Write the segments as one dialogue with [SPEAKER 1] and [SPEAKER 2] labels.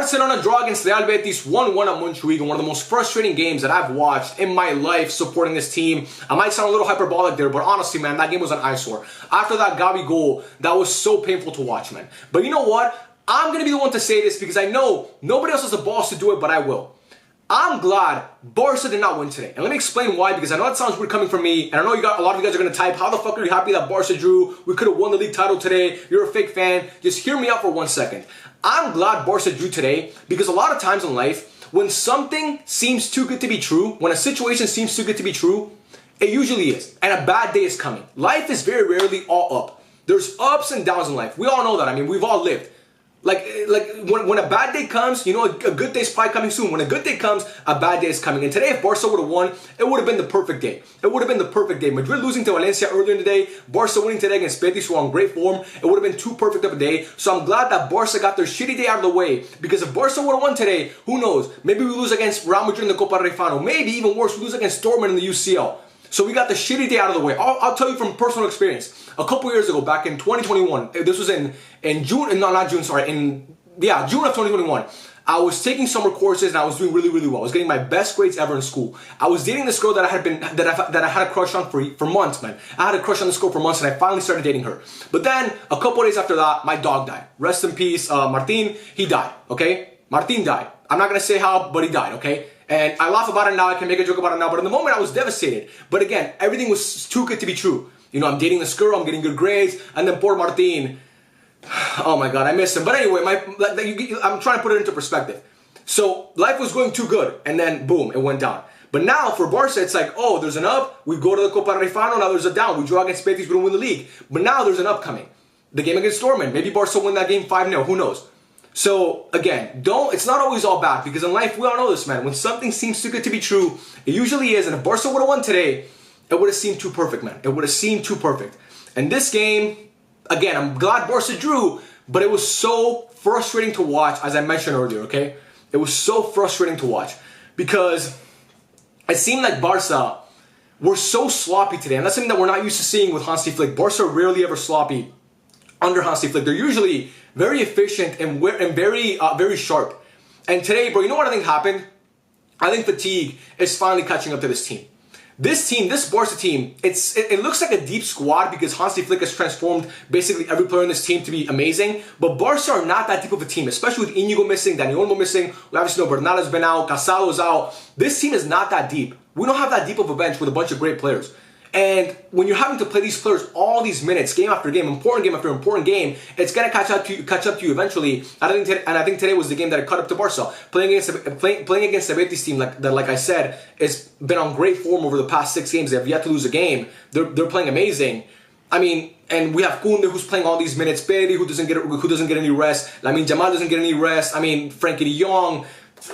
[SPEAKER 1] Barcelona draw against Real Betis 1-1 at Montjuic, one of the most frustrating games that I've watched in my life supporting this team. I might sound a little hyperbolic there, but honestly, man, that game was an eyesore. After that Gavi goal, that was so painful to watch, man. But you know what? I'm going to be the one to say this because I know nobody else has the balls to do it, but I will. I'm glad Barca did not win today. And let me explain why, because I know it sounds weird coming from me, and I know a lot of you guys are going to type, how the fuck are you happy that Barca drew? We could have won the league title today. You're a fake fan. Just hear me out for 1 second. I'm glad Barca drew today because a lot of times in life, when something seems too good to be true, when a situation seems too good to be true, it usually is. And a bad day is coming. Life is very rarely all up. There's ups and downs in life. We all know that. I mean, we've all lived. Like when a bad day comes, you know, a good day's probably coming soon. When a good day comes, a bad day is coming. And today, if Barca would have won, it would have been the perfect day. It would have been the perfect day. Madrid losing to Valencia earlier in the day, Barca winning today against Betis, who are on great form. It would have been too perfect of a day. So I'm glad that Barca got their shitty day out of the way. Because if Barca would have won today, who knows? Maybe we lose against Real Madrid in the Copa del Rey. Maybe even worse, we lose against Dortmund in the UCL. So we got the shitty day out of the way. I'll tell you from personal experience. A couple years ago, back in 2021, this was in June, no, not June, sorry, June of 2021, I was taking summer courses and I was doing really, really well. I was getting my best grades ever in school. I was dating this girl that I had a crush on for months, man. I had a crush on this girl for months and I finally started dating her. But then, a couple days after that, my dog died. Rest in peace, Martin, he died, okay? Martin died. I'm not gonna say how, but he died, okay? And I laugh about it now, I can make a joke about it now, but in the moment I was devastated. But again, everything was too good to be true. You know, I'm dating this girl, I'm getting good grades, and then poor Martin, oh my God, I miss him. But anyway, I'm trying to put it into perspective. So life was going too good, and then boom, it went down. But now for Barca, it's like, oh, there's an up, we go to the Copa del Rey, now there's a down. We draw against Betis, we don't win the league. But now there's an up coming. The game against Dortmund, maybe Barca win that game 5-0, who knows? So again, it's not always all bad, because in life, we all know this, man. When something seems too good to be true, it usually is. And if Barca would have won today, it would have seemed too perfect, man. It would have seemed too perfect. And this game, again, I'm glad Barca drew, but it was so frustrating to watch, as I mentioned earlier, okay? It was so frustrating to watch because it seemed like Barca were so sloppy today, and that's something that we're not used to seeing with Hansi Flick. Barca are rarely ever sloppy under Hansi Flick. They're usually very efficient and very sharp. And today, bro, you know what I think happened? I think fatigue is finally catching up to this team. This Barca team, it looks like a deep squad because Hansi Flick has transformed basically every player in this team to be amazing. But Barca are not that deep of a team, especially with Inigo missing, Dani Olmo missing. We obviously know Bernala's been out, Casalo's out. This team is not that deep. We don't have that deep of a bench with a bunch of great players. And when you're having to play these players all these minutes, game after game, important game after important game, it's gonna catch up to you eventually. I think today was the game that it caught up to Barca. Playing against the Betis team, like I said, it's been on great form over the past 6 games. They have yet to lose a game. They're playing amazing. I mean, and we have Koundé who's playing all these minutes, Pedri who doesn't get any rest, Lamine Yamal doesn't get any rest. I mean, Frankie de Jong.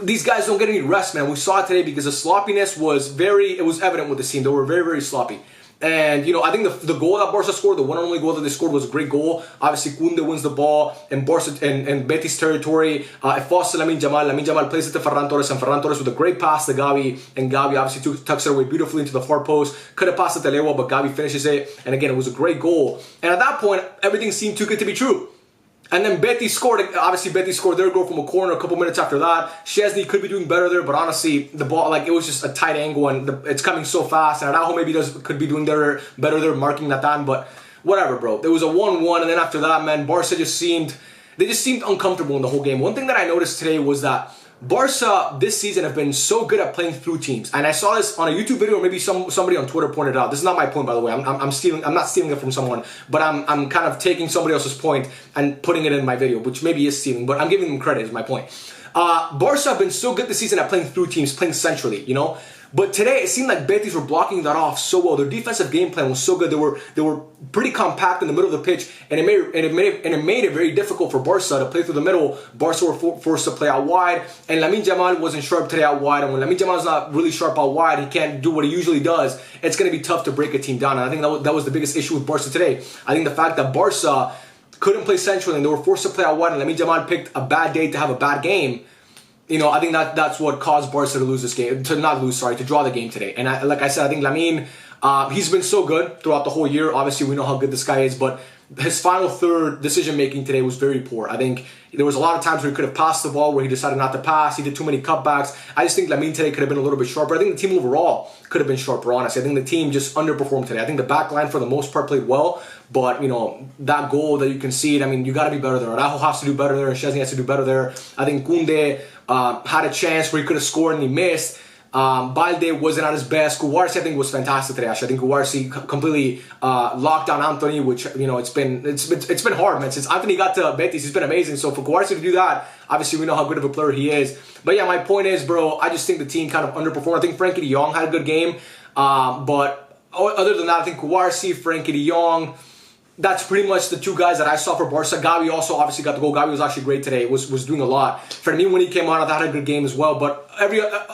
[SPEAKER 1] These guys don't get any rest, man. We saw it today because the sloppiness was evident with the team. They were very, very sloppy. And, you know, I think the goal that Barca scored, the one and only goal that they scored, was a great goal. Obviously, Koundé wins the ball in Barca and Betis territory. It falls to Lamine Yamal. Lamine Yamal plays it to Ferran Torres, and Ferran Torres with a great pass to Gavi. And Gavi obviously tucks it away beautifully into the far post. Could have passed it to Lewa, but Gavi finishes it. And again, it was a great goal. And at that point, everything seemed too good to be true. And then Betis scored. Obviously, Betis scored their goal from a corner a couple minutes after that. Szczesny could be doing better there, but honestly, the ball, it was just a tight angle, and it's coming so fast. And Araujo maybe could be doing better there, marking Nathan, but whatever, bro. There was a 1-1, and then after that, man, Barca just seemed uncomfortable in the whole game. One thing that I noticed today was that Barca this season have been so good at playing through teams, and I saw this on a YouTube video, or maybe somebody on Twitter pointed it out. This is not my point, by the way. I'm not stealing it from someone, but I'm kind of taking somebody else's point and putting it in my video, which maybe is stealing, but I'm giving them credit. Is my point. Barca have been so good this season at playing through teams, playing centrally, you know. But today, it seemed like Betis were blocking that off so well. Their defensive game plan was so good. They were pretty compact in the middle of the pitch, and it made it very difficult for Barca to play through the middle. Barca were forced to play out wide, and Lamine Yamal wasn't sharp today out wide. And when Lamine Yamal's not really sharp out wide, he can't do what he usually does. It's going to be tough to break a team down. And I think that was the biggest issue with Barca today. I think the fact that Barca couldn't play centrally and they were forced to play out wide, and Lamine Yamal picked a bad day to have a bad game. You know, I think that's what caused Barca to lose this game, to draw the game today. And like I said, I think Lamine, he's been so good throughout the whole year. Obviously, we know how good this guy is, but his final third decision making today was very poor. I think there was a lot of times where he could have passed the ball, where he decided not to pass. He did too many cutbacks. I just think Lamine today could have been a little bit sharper. I think the team overall could have been sharper, honestly. I think the team just underperformed today. I think the back line for the most part played well, but that goal that you concede, I mean, you got to be better there. Araujo has to do better there, and Szczesny has to do better there. I think Koundé had a chance where he could have scored and he missed. Balde wasn't at his best. Cubarsí, I think, was fantastic today. Actually, I think Cubarsí completely locked down Anthony, which it's been hard, man. Since Anthony got to Betis, he's been amazing. So for Cubarsí to do that, obviously we know how good of a player he is. But yeah, my point is, bro, I just think the team kind of underperformed. I think Frankie De Jong had a good game, but other than that, I think Cubarsí, Frankie De Jong. That's pretty much the two guys that I saw for Barca. Gavi also obviously got the goal. Gavi was actually great today. Was doing a lot. Fermin, when he came on, I thought had a good game as well. But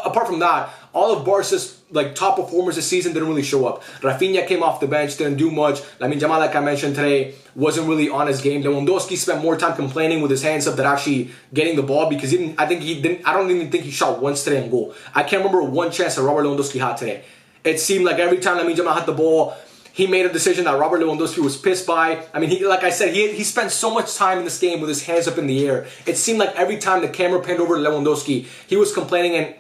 [SPEAKER 1] apart from that, all of Barca's top performers this season didn't really show up. Rafinha came off the bench, didn't do much. Lamine Yamal, like I mentioned today, wasn't really on his game. Lewandowski spent more time complaining with his hands up than actually getting the ball, because I don't even think he shot once today on goal. I can't remember one chance that Robert Lewandowski had today. It seemed like every time Lamine Yamal had the ball, he made a decision that Robert Lewandowski was pissed by. I mean, like I said, he spent so much time in this game with his hands up in the air. It seemed like every time the camera panned over to Lewandowski, he was complaining. And,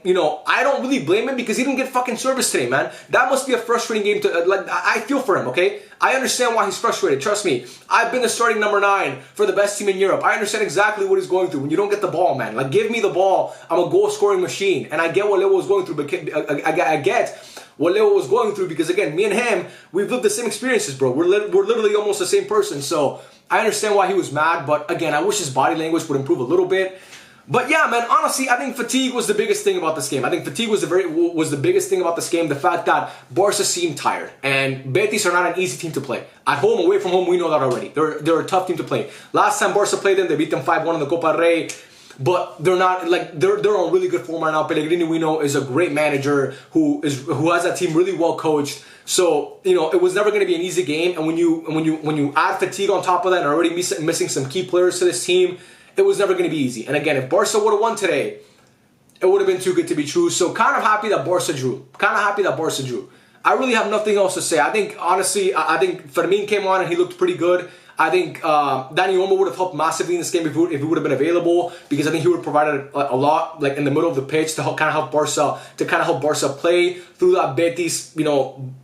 [SPEAKER 1] I don't really blame him, because he didn't get fucking service today, man. That must be a frustrating game to, I feel for him, okay? I understand why he's frustrated. Trust me. I've been the starting number 9 for the best team in Europe. I understand exactly what he's going through when you don't get the ball, man. Like, give me the ball. I'm a goal-scoring machine. And I get what Leo was going through, but I get what Leo was going through, because again, me and him, we've lived the same experiences, bro. We're literally almost the same person. So I understand why he was mad, but again, I wish his body language would improve a little bit. But yeah, man, honestly, I think fatigue was the biggest thing about this game. I think fatigue was the biggest thing about this game. The fact that Barca seemed tired, and Betis are not an easy team to play. At home, away from home, we know that already. They're a tough team to play. Last time Barca played them, they beat them 5-1 in the Copa del Rey. But they're not they're on really good form right now. Pellegrini, we know, is a great manager who has that team really well coached. So it was never going to be an easy game. And when you add fatigue on top of that, and already missing some key players to this team, it was never going to be easy. And again, if Barca would have won today, it would have been too good to be true. So kind of happy that Barca drew. I really have nothing else to say. I think honestly, I think Fermin came on and he looked pretty good. I think Dani Olmo would have helped massively in this game if he would have been available, because I think he would have provided a lot, in the middle of the pitch, to kind of help Barca play through that Betis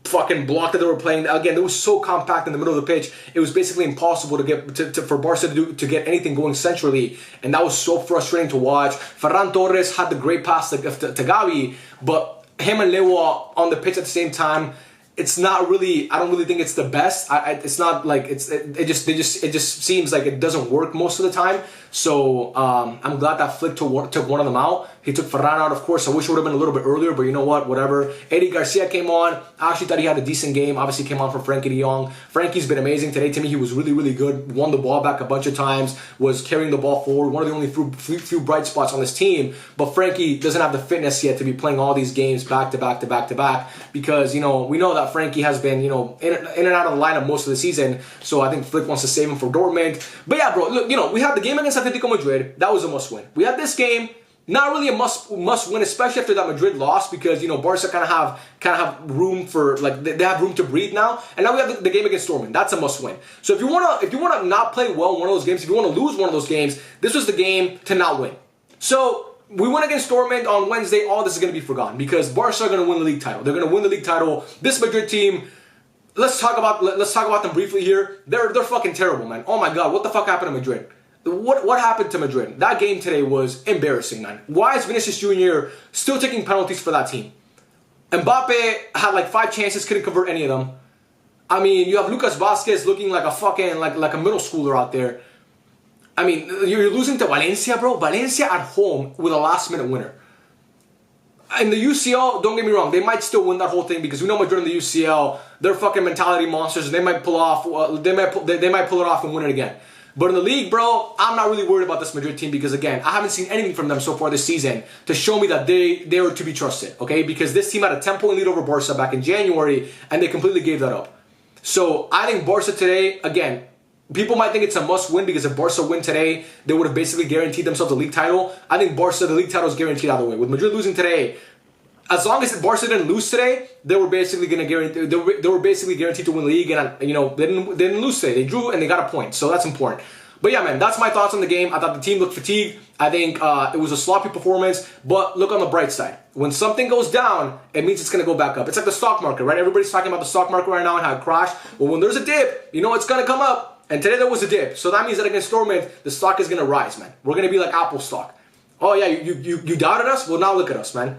[SPEAKER 1] fucking block that they were playing. Again, it was so compact in the middle of the pitch. It was basically impossible for Barca to get anything going centrally, and that was so frustrating to watch. Ferran Torres had the great pass to Gavi, but him and Leo on the pitch at the same time, it's not really. I don't really think it's the best. It's not like it just seems like it doesn't work most of the time. So I'm glad that Flick took one of them out. He took Ferran out, of course. I wish it would have been a little bit earlier, but you know what? Whatever. Eddie Garcia came on. I actually thought he had a decent game. Obviously came on for Frankie De Jong. Frankie's been amazing today. To me, he was really, really good. Won the ball back a bunch of times. Was carrying the ball forward. One of the only few bright spots on this team. But Frankie doesn't have the fitness yet to be playing all these games back to back to back to back, because we know that Frankie has been in and out of the lineup most of the season. So I think Flick wants to save him for Dortmund. But yeah, bro, look, we had the game against Atletico Madrid. That was a must win. We had this game. Not really a must win, especially after that Madrid loss, because Barca kind of have room for they have room to breathe now. And now we have the game against Dortmund. That's a must win. So if you wanna not play well in one of those games, if you want to lose one of those games, this was the game to not win. So we win against Dortmund on Wednesday. All this is going to be forgotten, because Barca are going to win the league title. They're going to win the league title. This Madrid team, let's talk about them briefly here. They're fucking terrible, man. Oh my God, what the fuck happened to Madrid? What happened to Madrid? That game today was embarrassing, man. Why is Vinicius Jr. still taking penalties for that team? Mbappe had 5 chances, couldn't convert any of them. I mean, you have Lucas Vazquez looking like a fucking like a middle schooler out there. I mean, you're losing to Valencia, bro. Valencia at home with a last-minute winner. In the UCL, don't get me wrong, they might still win that whole thing, because we know Madrid in the UCL, they're fucking mentality monsters, and they might pull off. They might pull it off and win it again. But in the league, bro, I'm not really worried about this Madrid team, because again, I haven't seen anything from them so far this season to show me that they are to be trusted. Okay, because this team had a 10-point lead over Barca back in January, and they completely gave that up. So I think Barca today, again, people might think it's a must-win, because if Barca win today, they would have basically guaranteed themselves a league title. I think Barca, the league title is guaranteed either way. With Madrid losing today, as long as Barca didn't lose today, they were basically going to guarantee. They were basically guaranteed to win the league, and they didn't lose today. They drew and they got a point, so that's important. But yeah, man, that's my thoughts on the game. I thought the team looked fatigued. I think it was a sloppy performance. But look on the bright side. When something goes down, it means it's going to go back up. It's like the stock market, right? Everybody's talking about the stock market right now and how it crashed. Well, when there's a dip, it's going to come up. And today there was a dip. So that means that against Dortmund, the stock is going to rise, man. We're going to be like Apple stock. Oh, yeah, you doubted us? Well, now look at us, man.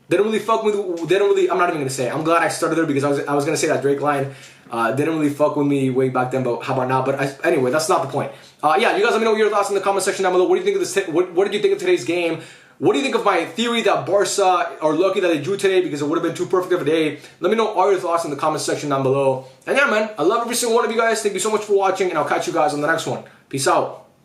[SPEAKER 1] They don't really fuck with. I'm not even gonna say it. I'm glad I started there because I was gonna say that Drake line. Didn't really fuck with me way back then, but how about now? But anyway, that's not the point. Yeah, you guys let me know your thoughts in the comment section down below. What do you think of this? What did you think of today's game? What do you think of my theory that Barca are lucky that they drew today because it would have been too perfect of a day? Let me know all your thoughts in the comment section down below. And yeah, man, I love every single one of you guys. Thank you so much for watching, and I'll catch you guys on the next one. Peace out.